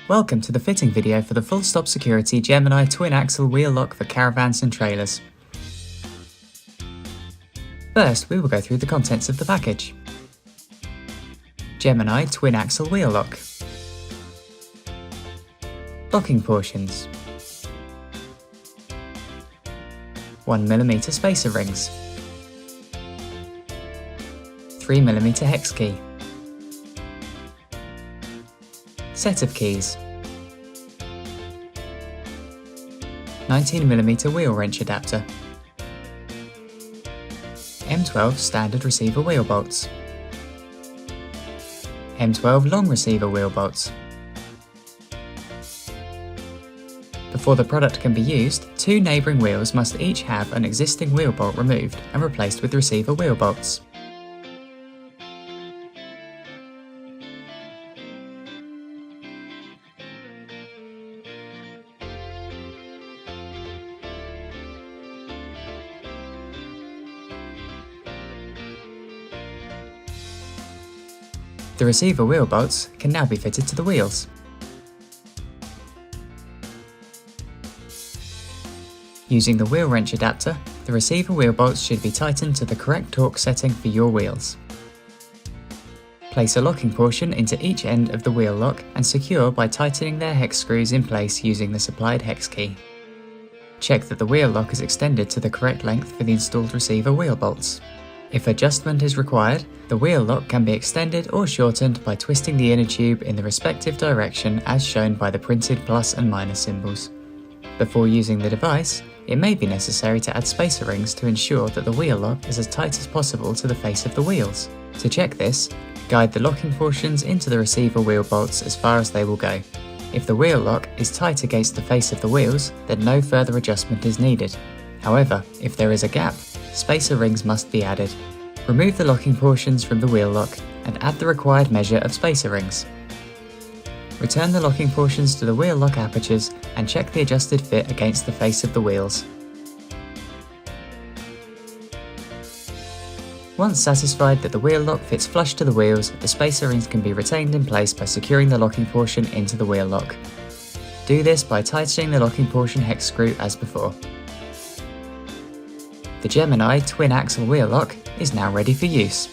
Welcome to the fitting video for the Fullstop Security Gemini twin axle wheel lock for caravans and trailers. First, we will go through the contents of the package. Gemini twin axle wheel lock. Locking portions. 1mm spacer rings. 3mm hex key. Set of keys. 19mm wheel wrench adapter. M12 standard receiver wheel bolts. M12 long receiver wheel bolts. Before the product can be used, two neighbouring wheels must each have an existing wheel bolt removed and replaced with receiver wheel bolts. The receiver wheel bolts can now be fitted to the wheels. Using the wheel wrench adapter, the receiver wheel bolts should be tightened to the correct torque setting for your wheels. Place a locking portion into each end of the wheel lock and secure by tightening their hex screws in place using the supplied hex key. Check that the wheel lock is extended to the correct length for the installed receiver wheel bolts. If adjustment is required, the wheel lock can be extended or shortened by twisting the inner tube in the respective direction as shown by the printed plus and minus symbols. Before using the device, it may be necessary to add spacer rings to ensure that the wheel lock is as tight as possible to the face of the wheels. To check this, guide the locking portions into the receiver wheel bolts as far as they will go. If the wheel lock is tight against the face of the wheels, then no further adjustment is needed. However, if there is a gap, spacer rings must be added. Remove the locking portions from the wheel lock and add the required measure of spacer rings. Return the locking portions to the wheel lock apertures and check the adjusted fit against the face of the wheels. Once satisfied that the wheel lock fits flush to the wheels, the spacer rings can be retained in place by securing the locking portion into the wheel lock. Do this by tightening the locking portion hex screw as before. The Gemini twin axle wheel lock is now ready for use.